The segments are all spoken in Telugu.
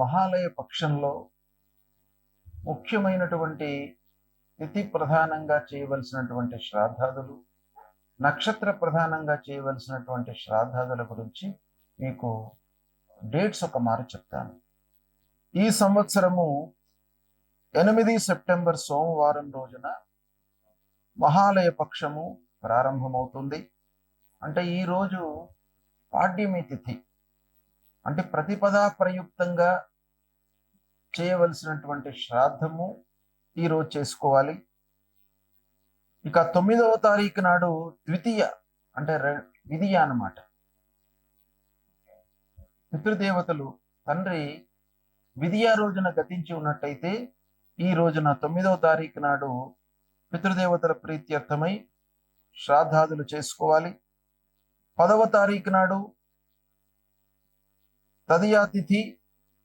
మహాలయ పక్షంలో ముఖ్యమైనటువంటి తిథి ప్రధానంగా చేయవలసినటువంటి శ్రాద్ధాదులు, నక్షత్ర ప్రధానంగా చేయవలసినటువంటి శ్రాద్ధాదుల గురించి మీకు డేట్స్ ఒక మారు చెప్తాను. ఈ సంవత్సరము 8 సెప్టెంబర్ సోమవారం రోజున మహాలయ పక్షము ప్రారంభమవుతుంది. అంటే ఈరోజు పాడ్యమి తిథి, అంటే ప్రతిపదా ప్రయుక్తంగా చేయవలసినటువంటి శ్రాద్ధము ఈరోజు చేసుకోవాలి. ఇక 9వ తారీఖు నాడు ద్వితీయ అంటే విధియ అన్నమాట. పితృదేవతలు తండ్రి విధియ రోజున గతించి ఉన్నట్టయితే ఈ రోజున 9వ తారీఖు నాడు పితృదేవతల ప్రీత్యర్థమై శ్రాద్ధాదులు చేసుకోవాలి. 10వ తారీఖు నాడు తదియా తిథి,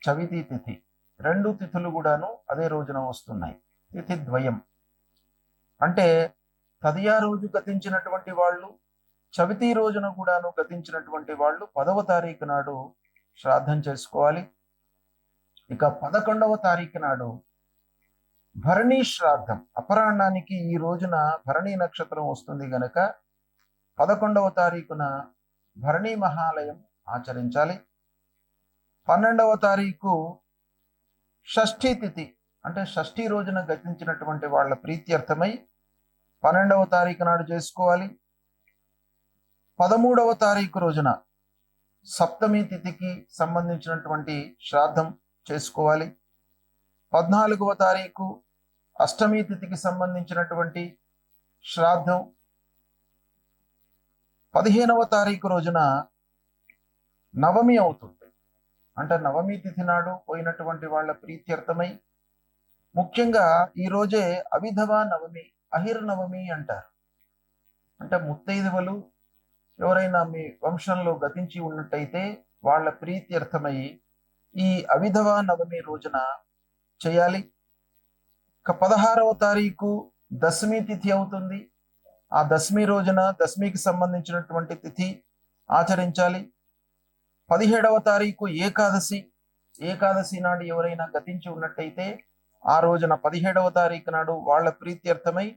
చవితి తిథి, రెండు తిథులు కూడాను అదే రోజున వస్తున్నాయి. తిథి ద్వయం అంటే తదియా రోజు గతించినటువంటి వాళ్ళు, చవితి రోజున కూడాను గతించినటువంటి వాళ్ళు 10వ తారీఖు నాడు శ్రాద్ధం చేసుకోవాలి. ఇక 11వ తారీఖు నాడు భరణీ శ్రాద్ధం, అపరాహ్నానికి ఈ రోజున భరణీ నక్షత్రం వస్తుంది గనక 11వ తారీఖున భరణీ మహాలయం ఆచరించాలి. 12వ తారీఖు షష్ఠీ తిథి, అంటే షష్ఠీ రోజున గతించినటువంటి వాళ్ళ ప్రీత్యర్థమై 12వ తారీఖు నాడు చేసుకోవాలి. 13వ తారీఖు రోజున సప్తమి తిథికి సంబంధించినటువంటి శ్రాద్ధం చేసుకోవాలి. 14వ తారీఖు అష్టమి తిథికి సంబంధించినటువంటి శ్రాద్ధం. 15వ తారీఖు రోజున నవమి అవుతుంది. అంటే నవమి తిథి నాడు పోయినటువంటి వాళ్ళ ప్రీత్యర్థమై, ముఖ్యంగా ఈ రోజే అవిధవ నవమి, అహిర్నవమి అంటారు. అంటే ముత్తైదువలు ఎవరైనా మీ వంశంలో గతించి ఉన్నట్టయితే వాళ్ళ ప్రీత్యర్థమై ఈ అవిధవ నవమి రోజున చేయాలి. ఇక 16వ తారీఖు దశమి తిథి అవుతుంది. ఆ దశమి రోజున దశమికి సంబంధించినటువంటి తిథి ఆచరించాలి. 17వ తారీఖు ఏకాదశి, ఏకాదశి నాడు ఎవరైనా గతించి ఉన్నట్టయితే ఆ రోజున 17వ తారీఖు నాడు వాళ్ళ ప్రీత్యర్థమై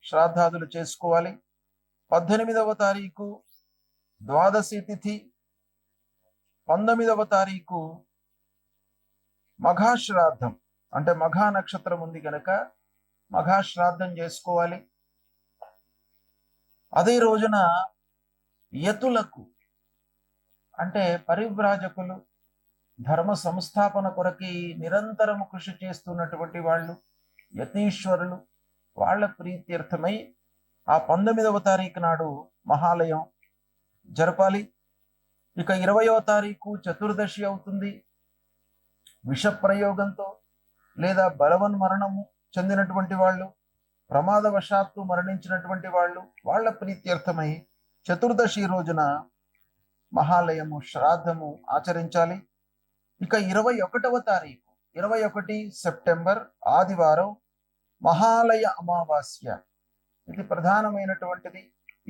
శ్రాద్ధాదులు చేసుకోవాలి. 18వ తారీఖు ద్వాదశి తిథి, 19వ తారీఖు మఘాశ్రాద్ధం, అంటే మఘా నక్షత్రం ఉంది కనుక మఘాశ్రాద్ధం చేసుకోవాలి. అదే రోజున యతులకు, అంటే పరివ్రాజకులు, ధర్మ సంస్థాపన కొరకి నిరంతరం కృషి చేస్తున్నటువంటి వాళ్ళు, యతీశ్వరులు, వాళ్ళ ప్రీత్యర్థమై ఆ 19వ తారీఖు నాడు మహాలయం జరపాలి. ఇక 20వ తారీఖు చతుర్దశి అవుతుంది. విష ప్రయోగంతో లేదా బలవన్మరణము చెందినటువంటి వాళ్ళు, ప్రమాదవశాత్తు మరణించినటువంటి వాళ్ళు, వాళ్ళ ప్రీత్యర్థమై చతుర్దశి రోజున మహాలయము శ్రాద్ధము ఆచరించాలి. ఇక 21వ తారీఖు 21 సెప్టెంబర్ ఆదివారం మహాలయ అమావాస్య. ఇది ప్రధానమైనటువంటిది.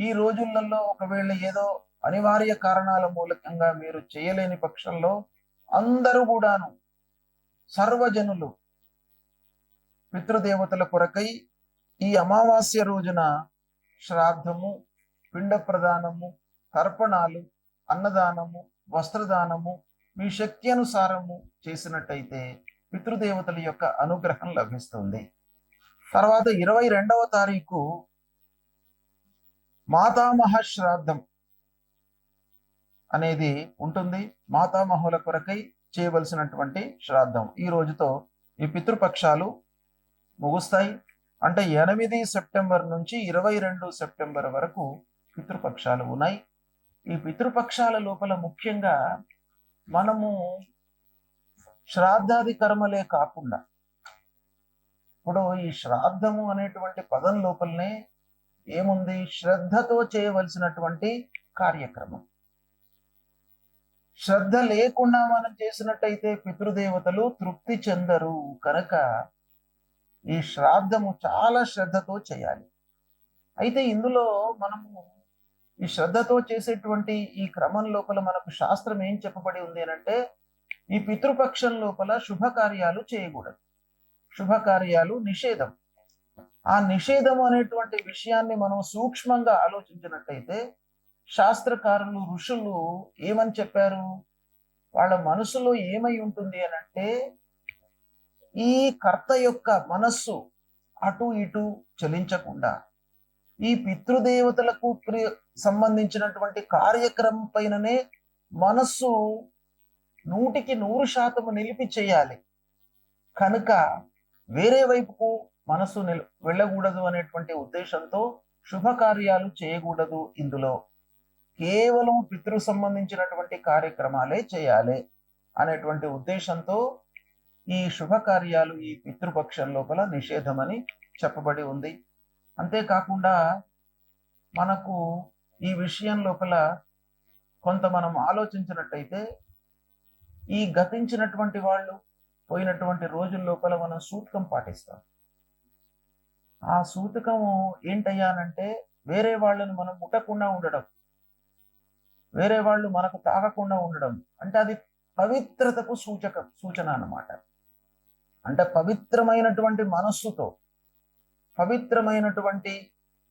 ఈ రోజులలో ఒకవేళ ఏదో అనివార్య కారణాల మూలకంగా మీరు చేయలేని పక్షంలో అందరూ కూడాను, సర్వజనులు పితృదేవతల కొరకై ఈ అమావాస్య రోజున శ్రాద్ధము, పిండ ప్రదానము, తర్పణాలు, అన్నదానము, వస్త్రదానము మీ శక్తి అనుసారము చేసినట్టయితే పితృదేవతల యొక్క అనుగ్రహం లభిస్తుంది. తర్వాత 22వ తారీఖు మాతామహ శ్రాద్ధం అనేది ఉంటుంది. మాతామహుల కొరకై చేయవలసినటువంటి శ్రాద్ధం. ఈ రోజుతో ఈ పితృపక్షాలు ముగుస్తాయి. అంటే 8 సెప్టెంబర్ నుంచి 22 సెప్టెంబర్ వరకు పితృపక్షాలు ఉన్నాయి. ఈ పితృపక్షాల లోపల ముఖ్యంగా మనము శ్రాద్ధాది కర్మలే కాకుండా, ఇప్పుడు ఈ శ్రాద్ధము అనేటువంటి పదం లోపలనే ఏముంది, శ్రద్ధతో చేయవలసినటువంటి కార్యక్రమం. శ్రద్ధ లేకుండా మనం చేసినట్టయితే పితృదేవతలు తృప్తి చెందరు కనుక ఈ శ్రాద్ధము చాలా శ్రద్ధతో చేయాలి. అయితే ఇందులో మనము ఈ శ్రద్ధతో చేసేటువంటి ఈ క్రమం లోపల మనకు శాస్త్రం ఏం చెప్పబడి ఉంది అంటే, ఈ పితృపక్షం లోపల శుభకార్యాలు చేయకూడదు. శుభకార్యాలు నిషేధం. ఆ నిషేధం అనేటువంటి విషయాన్ని మనం సూక్ష్మంగా ఆలోచించినట్టయితే శాస్త్రకారులు, ఋషులు ఏమని చెప్పారు? వాళ్ళ మనసులో ఏమై ఉంటుంది అని అంటే, ఈ కర్త యొక్క మనస్సు అటు ఇటు చలించకుండా ఈ పితృదేవతలకు సంబంధించినటువంటి కార్యక్రమం పైననే మనస్సు 100% నిలిపి చేయాలి. కనుక వేరే వైపుకు మనస్సు వెళ్ళకూడదు అనేటువంటి ఉద్దేశంతో శుభకార్యాలు చేయకూడదు. ఇందులో కేవలం పితృ సంబంధించినటువంటి కార్యక్రమాలే చేయాలి అనేటువంటి ఉద్దేశంతో ఈ శుభకార్యాలు ఈ పితృపక్షం లోపల నిషేధమని చెప్పబడి ఉంది. అంతేకాకుండా మనకు ఈ విషయం లోపల కొంత మనం ఆలోచించినట్టయితే, ఈ గతించినటువంటి వాళ్ళు పోయినటువంటి రోజుల లోపల మనం సూతకం పాటిస్తాం. ఆ సూతకము ఏంటయ్యానంటే, వేరే వాళ్ళని మనం ముట్టకుండా ఉండడం, వేరే వాళ్ళు మనకు తాగకుండా ఉండడం. అంటే అది పవిత్రతకు సూచన అన్నమాట. అంటే పవిత్రమైనటువంటి మనస్సుతో, పవిత్రమైనటువంటి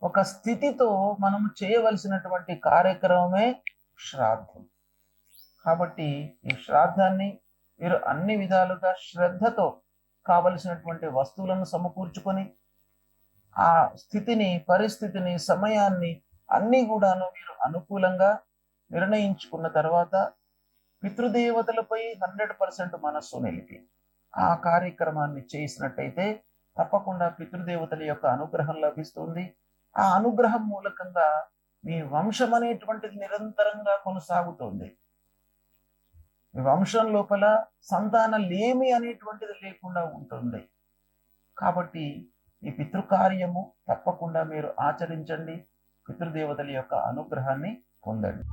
ఒక స్థితితో మనం చేయవలసినటువంటి కార్యక్రమమే శ్రాద్ధం. కాబట్టి ఈ శ్రాద్ధాన్ని మీరు అన్ని విధాలుగా శ్రద్ధతో కావలసినటువంటి వస్తువులను సమకూర్చుకొని ఆ స్థితిని, పరిస్థితిని, సమయాన్ని అన్ని కూడాను మీరు అనుకూలంగా నిర్ణయించుకున్న తర్వాత పితృదేవతలపై 100% మనస్సు నిలిపి ఆ కార్యక్రమాన్ని చేసినట్టయితే తప్పకుండా పితృదేవతల యొక్క అనుగ్రహం లభిస్తుంది. ఆ అనుగ్రహం మూలకంగా మీ వంశం అనేటువంటిది నిరంతరంగా కొనసాగుతుంది. మీ వంశం లోపల సంతాన లేమి అనేటువంటిది లేకుండా ఉంటుంది. కాబట్టి ఈ పితృకార్యము తప్పకుండా మీరు ఆచరించండి. పితృదేవతల యొక్క అనుగ్రహాన్ని పొందండి.